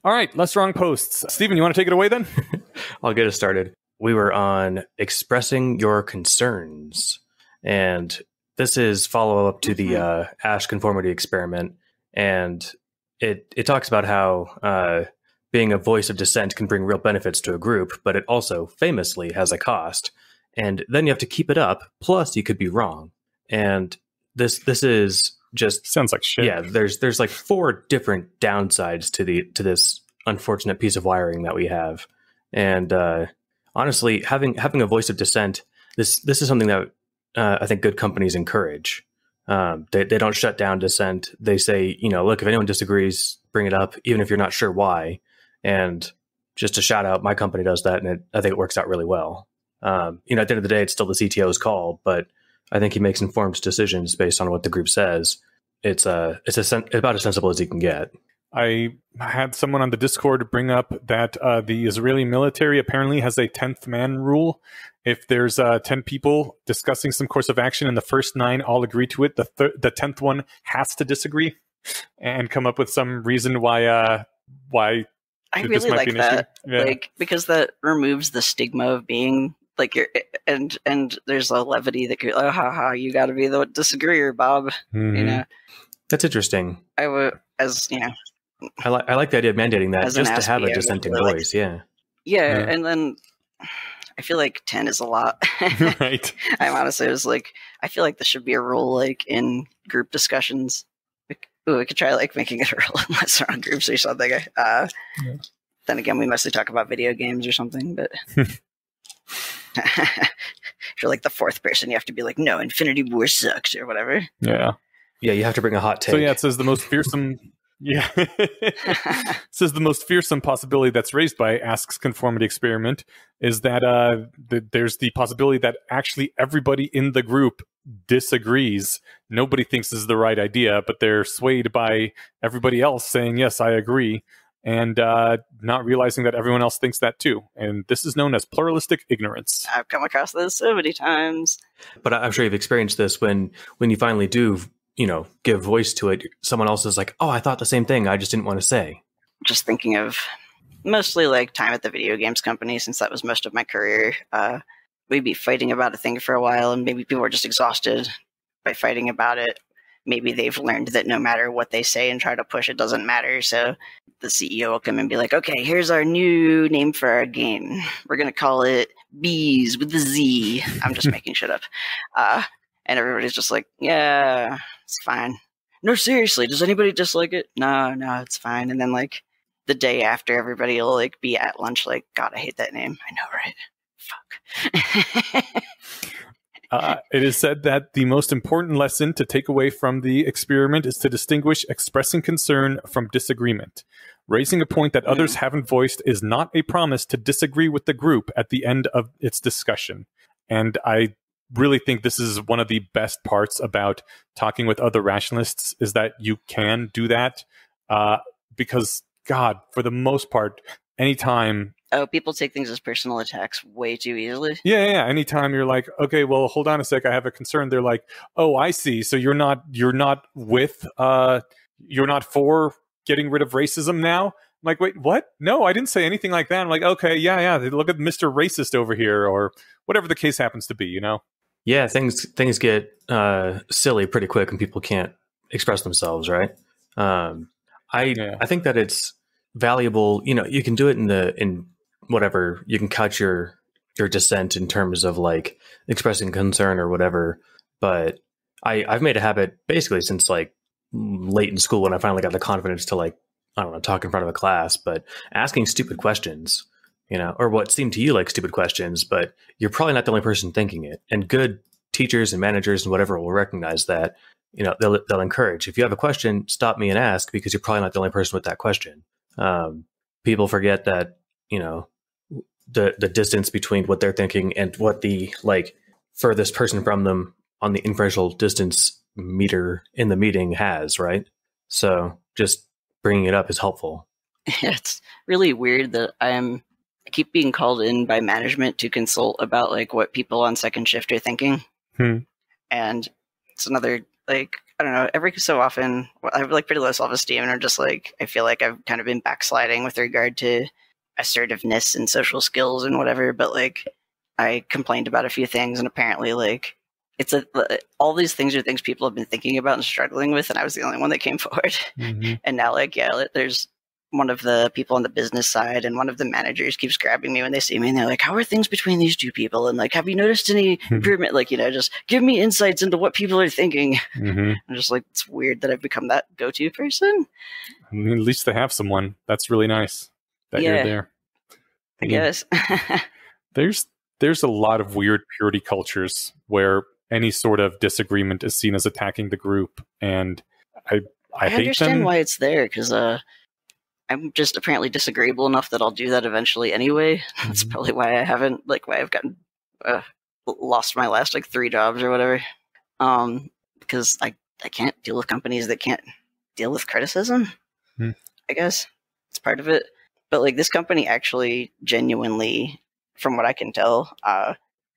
All right, less wrong posts. Steven, you want to take it away then? I'll get us started. We were on expressing your concerns, and this is follow-up to the Ash conformity experiment, and it talks about how being a voice of dissent can bring real benefits to a group, but it also famously has a cost, and then you have to keep it up, plus you could be wrong. And this is just sounds like shit. Yeah, there's like 4 different downsides to this unfortunate piece of wiring that we have. And honestly, having a voice of dissent, this is something that I think good companies encourage. They don't shut down dissent. They say, look, if anyone disagrees, bring it up, even if you're not sure why. And just to shout out, my company does that, and I think it works out really well. At the end of the day, it's still the CTO's call, but I think he makes informed decisions based on what the group says. It's about as sensible as he can get. I had someone on the Discord bring up that the Israeli military apparently has a 10th man rule. If there's 10 people discussing some course of action and the first 9 all agree to it, the 10th one has to disagree and come up with some reason why I really like that, because that removes the stigma of being like and there's a levity that you're like, ha, you got to be the disagreeer, Bob. Mm-hmm. That's interesting. I like the idea of mandating that just to have a dissenting voice. Yeah, and then I feel like 10 is a lot. Right. I'm honestly I feel like this should be a rule like in group discussions. We could try like making it a rule unless they're on groups or something. Then again, we mostly talk about video games or something, but if you're like the 4th person, you have to be like, no, Infinity War sucks or whatever. Yeah, you have to bring a hot take. So it says the most fearsome. Yeah, it says the most fearsome possibility that's raised by Ask's conformity experiment is that there's the possibility that actually everybody in the group disagrees. Nobody thinks this is the right idea, but they're swayed by everybody else saying, yes, I agree, and not realizing that everyone else thinks that too. And this is known as pluralistic ignorance. I've come across this so many times. But I'm sure you've experienced this when you finally do, give voice to it. Someone else is like, oh, I thought the same thing. I just didn't want to say. Just thinking of mostly like time at the video games company, since that was most of my career. We'd be fighting about a thing for a while, and maybe people are just exhausted by fighting about it. Maybe they've learned that no matter what they say and try to push, it doesn't matter. So the CEO will come and be like, okay, here's our new name for our game. We're going to call it Bees with the Z. I'm just making shit up. And everybody's just like, yeah, it's fine. No, seriously, does anybody dislike it? No, it's fine. And then like the day after, everybody will like be at lunch like, God, I hate that name. I know, right? Fuck. It is said that the most important lesson to take away from the experiment is to distinguish expressing concern from disagreement. Raising a point that others haven't voiced is not a promise to disagree with the group at the end of its discussion. And I really think this is one of the best parts about talking with other rationalists, is that you can do that because, God, for the most part, anytime... Oh, people take things as personal attacks way too easily. Yeah. Anytime you're like, okay, well, hold on a sec, I have a concern. They're like, oh, I see. So you're not for getting rid of racism now? I'm like, wait, what? No, I didn't say anything like that. I'm like, okay, yeah. Look at Mr. Racist over here, or whatever the case happens to be, Yeah, things get silly pretty quick when people can't express themselves, right? I think that it's valuable. You can do it in whatever, you can couch your dissent in terms of like expressing concern or whatever. But I've made a habit basically since like late in school when I finally got the confidence to like, I don't know, talk in front of a class, but asking stupid questions, or what seem to you like stupid questions, but you're probably not the only person thinking it. And good teachers and managers and whatever will recognize that. They'll encourage, if you have a question, stop me and ask, because you're probably not the only person with that question. People forget that, the distance between what they're thinking and what the like furthest person from them on the inferential distance meter in the meeting has, right? So just bringing it up is helpful. It's really weird that I keep being called in by management to consult about like what people on second shift are thinking. And it's another like I don't know, every so often I have like pretty low self-esteem, and I'm just like, I feel like I've kind of been backsliding with regard to assertiveness and social skills and whatever, but like I complained about a few things, and apparently like all these things are things people have been thinking about and struggling with, and I was the only one that came forward. Mm-hmm. And now like, yeah, there's one of the people on the business side and one of the managers keeps grabbing me when they see me, and they're like, how are things between these two people? And like, have you noticed any improvement? Like, just give me insights into what people are thinking. Mm-hmm. I'm just like, it's weird that I've become that go-to person. I mean, at least they have someone. That's really nice that you're there. I guess. There's a lot of weird purity cultures where any sort of disagreement is seen as attacking the group, and I hate understand them. Why it's there, because I'm just apparently disagreeable enough that I'll do that eventually anyway. Mm-hmm. That's probably why why I've gotten lost my last like 3 jobs or whatever. Because I can't deal with companies that can't deal with criticism. I guess it's part of it. But like this company actually genuinely, from what I can tell,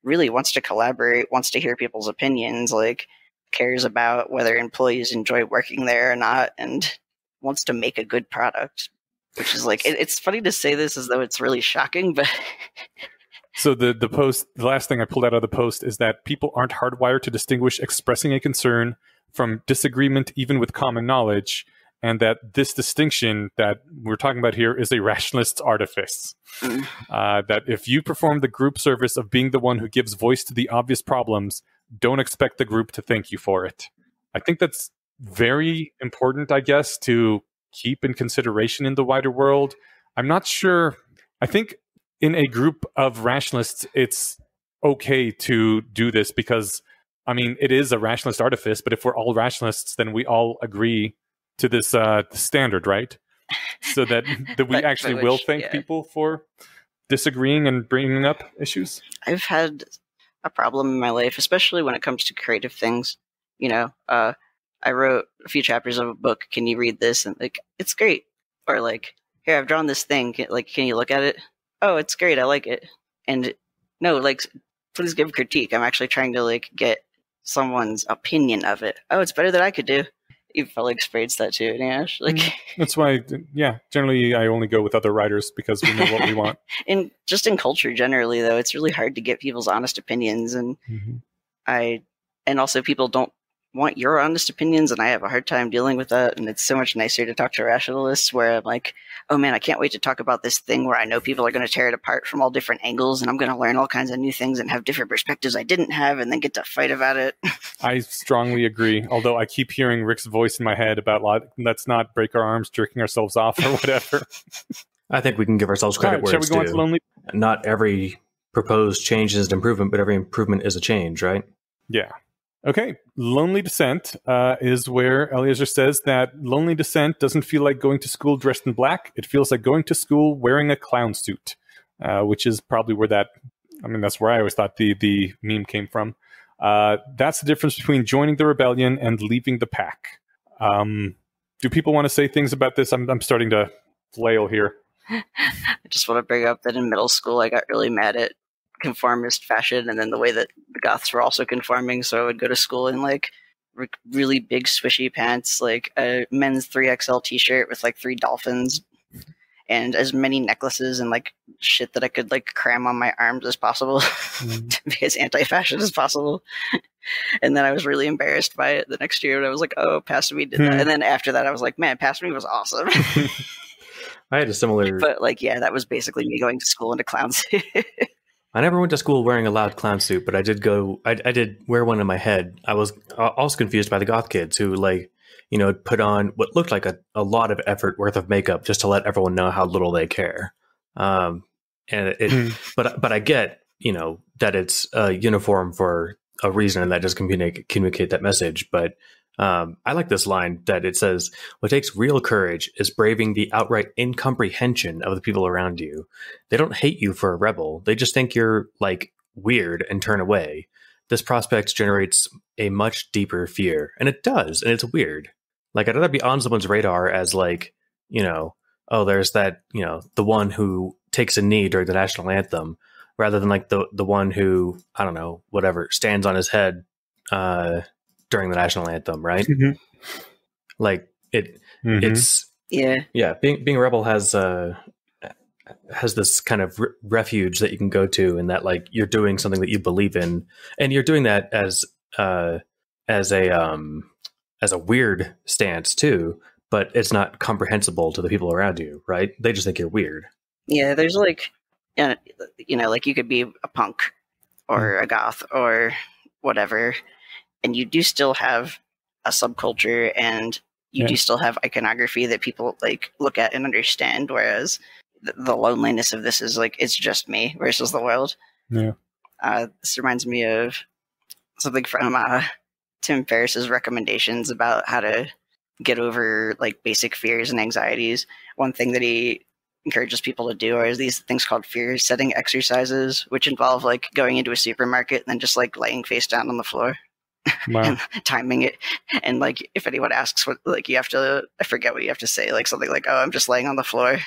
really wants to collaborate, wants to hear people's opinions, like cares about whether employees enjoy working there or not, and wants to make a good product. Which is like, it's funny to say this as though it's really shocking, but... So the last thing I pulled out of the post is that people aren't hardwired to distinguish expressing a concern from disagreement, even with common knowledge, and that this distinction that we're talking about here is a rationalist's artifice. That if you perform the group service of being the one who gives voice to the obvious problems, don't expect the group to thank you for it. I think that's very important, I guess, to keep in consideration in the wider world. I'm not sure. I think in a group of rationalists, it's okay to do this because, I mean, it is a rationalist artifice, but if we're all rationalists, then we all agree to this standard, right? So that we actually will thank people for disagreeing and bringing up issues. I've had a problem in my life, especially when it comes to creative things. I wrote a few chapters of a book. Can you read this? And like, it's great. Or like, here, I've drawn this thing. Can you look at it? Oh, it's great. I like it. And no, like, please give critique. I'm actually trying to like get someone's opinion of it. Oh, it's better than I could do. You've probably experienced that too, Nash. Like, that's why, generally I only go with other writers because we know what we want. And just in culture generally, though, it's really hard to get people's honest opinions. And and also people don't want your honest opinions, and I have a hard time dealing with that. And it's so much nicer to talk to rationalists where I'm like, oh man, I can't wait to talk about this thing where I know people are going to tear it apart from all different angles, and I'm going to learn all kinds of new things and have different perspectives I didn't have, and then get to fight about it. I strongly agree, although I keep hearing Rick's voice in my head about let's not break our arms jerking ourselves off or whatever. I think we can give ourselves credit where it's due. Not every proposed change is an improvement, but every improvement is a change, right? Yeah. Okay, Lonely Descent is where Eliezer says that Lonely Descent doesn't feel like going to school dressed in black. It feels like going to school wearing a clown suit, which is probably where that's where I always thought the meme came from. That's the difference between joining the rebellion and leaving the pack. Do people want to say things about this? I'm starting to flail here. I just want to bring up that in middle school, I got really mad at conformist fashion, and then the way that the goths were also conforming, so I would go to school in like really big swishy pants, like a men's 3XL t-shirt with like 3 dolphins and as many necklaces and like shit that I could like cram on my arms as possible to be as anti-fashion as possible. And then I was really embarrassed by it the next year, and I was like, oh, Past Me did that. And then after that I was like, man, Past Me was awesome. I had a similar, but like, yeah, that was basically me going to school in a clown suit. I never went to school wearing a loud clown suit, but I did wear one in my head. I was also confused by the goth kids who put on what looked like a lot of effort worth of makeup just to let everyone know how little they care. But I get, that it's a uniform for a reason, and that does communicate that message. But I like this line that it says, what takes real courage is braving the outright incomprehension of the people around you. They don't hate you for a rebel. They just think you're like weird and turn away. This prospect generates a much deeper fear, and it does. And it's weird. Like, I'd rather be on someone's radar as like, oh, there's that, the one who takes a knee during the national anthem, rather than like the one who, I don't know, whatever, stands on his head, during the national anthem, right? Mhm. Like it, Mhm. it's being a rebel has this kind of refuge that you can go to, and that like you're doing something that you believe in, and you're doing that as a weird stance too, but it's not comprehensible to the people around you, right? They just think you're weird. Yeah, there's like, like you could be a punk or a goth or whatever, and you do still have a subculture, and you do still have iconography that people like look at and understand, whereas the loneliness of this is like, it's just me versus the world. Yeah. This reminds me of something from Tim Ferriss's recommendations about how to get over like basic fears and anxieties. One thing that he encourages people to do are these things called fear setting exercises, which involve like going into a supermarket and then just like laying face down on the floor. Wow. And timing it, and like if anyone asks what, like you have to, I forget what you have to say, like something like, "Oh, I'm just laying on the floor."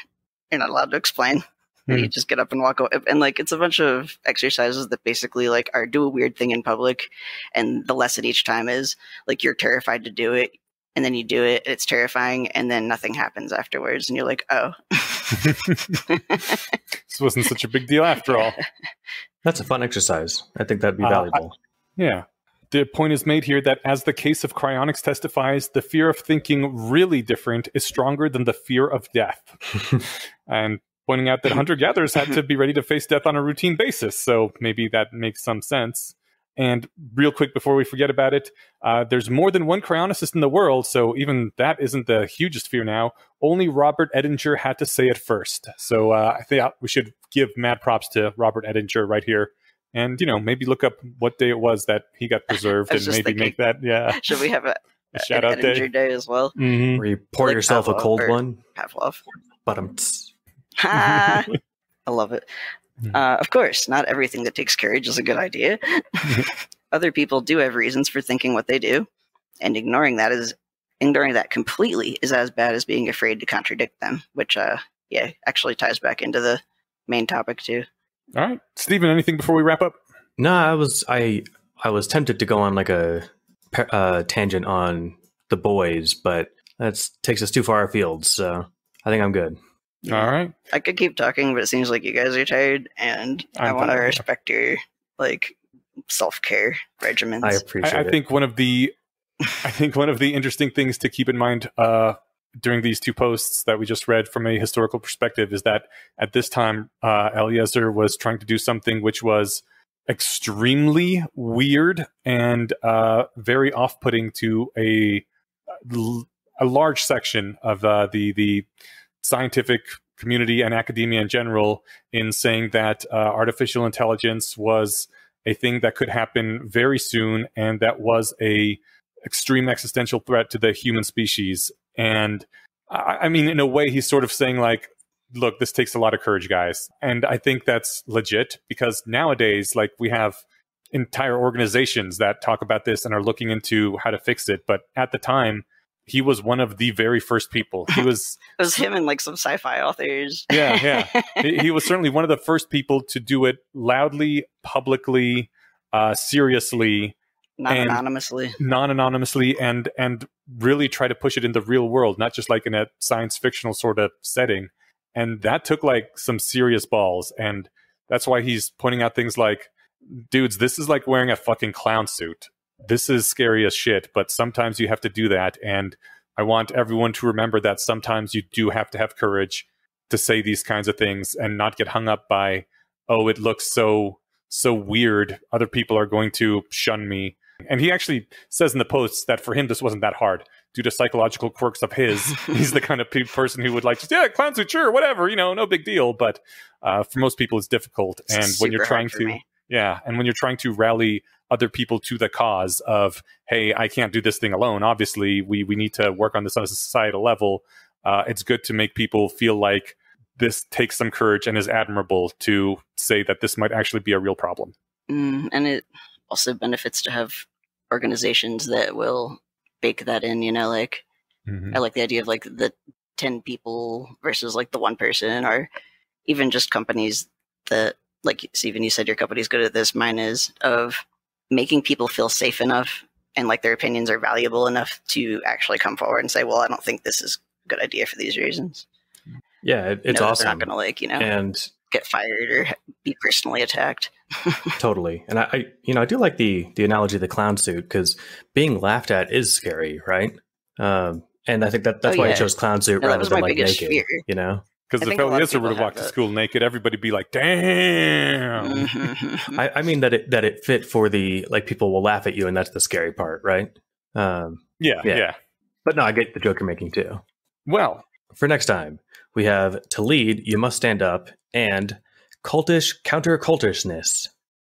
You're not allowed to explain. And you just get up and walk away. And like it's a bunch of exercises that basically like are do a weird thing in public, and the lesson each time is like you're terrified to do it, and then you do it, it's terrifying, and then nothing happens afterwards, and you're like, oh. This wasn't such a big deal after all. That's a fun exercise. I think that'd be valuable. Yeah. The point is made here that as the case of cryonics testifies, the fear of thinking really different is stronger than the fear of death. And pointing out that hunter-gatherers had to be ready to face death on a routine basis, so maybe that makes some sense. And real quick before we forget about it, there's more than one cryonicist in the world, so even that isn't the hugest fear now. Only Robert Edinger had to say it first. So I think we should give mad props to Robert Edinger right here. And, maybe look up what day it was that he got preserved and maybe make that, Should we have a shout out day as well? Mm-hmm. Where you pour like yourself Pavlov, a cold one? Pavlov. I love it. Of course, not everything that takes courage is a good idea. Other people do have reasons for thinking what they do, and ignoring that completely is as bad as being afraid to contradict them, which, actually ties back into the main topic too. All right, Stephen, anything before we wrap up? No, I was tempted to go on like a tangent on The Boys, but that takes us too far afield, so I think I'm good. All right. I could keep talking, but it seems like you guys are tired, and I want to respect your like self-care regimens. I appreciate it. I think one of the interesting things to keep in mind during these two posts that we just read from a historical perspective is that at this time, Eliezer was trying to do something which was extremely weird and very off-putting to a large section of the scientific community and academia in general, in saying that artificial intelligence was a thing that could happen very soon, and that was a extreme existential threat to the human species. And I mean, in a way, he's sort of saying like, look, this takes a lot of courage, guys. And I think that's legit, because nowadays, like, we have entire organizations that talk about this and are looking into how to fix it. But at the time, he was one of the very first people. He was it was him and like some sci-fi authors. Yeah. He was certainly one of the first people to do it loudly, publicly, seriously, non-anonymously, and really try to push it in the real world, not just like in a science fictional sort of setting. And that took like some serious balls. And that's why he's pointing out things like, dudes, this is like wearing a fucking clown suit. This is scary as shit, but sometimes you have to do that. And I want everyone to remember that sometimes you do have to have courage to say these kinds of things and not get hung up by, oh, it looks so weird, other people are going to shun me. And he actually says in the posts that for him, this wasn't that hard due to psychological quirks of his. He's the kind of person who would like, clown suit, sure, whatever, no big deal. But for most people, it's difficult. And when you're trying to, and when you're trying to rally other people to the cause of, hey, I can't do this thing alone. Obviously, we need to work on this on a societal level. It's good to make people feel like this takes some courage and is admirable to say that this might actually be a real problem. And it also benefits to have organizations that will bake that in, like, I like the idea of like the 10 people versus like the one person, or even just companies that, like, Stephen, you said your company's good at this, mine is, of making people feel safe enough and like their opinions are valuable enough to actually come forward and say, well, I don't think this is a good idea for these reasons. Yeah, it's awesome. They're not going to and get fired or be personally attacked. Totally. And I do like the analogy of the clown suit, because being laughed at is scary, right? And I think that's why I chose clown suit rather than like naked, fear. you know? Because if Eliezer would have walked to school naked, everybody would be like, damn. I mean that it fit for the, like, people will laugh at you, and that's the scary part, right? Yeah. But no, I get the joke you're making too. Well, for next time, we have to lead, you must stand up, and cultish counter cultishness.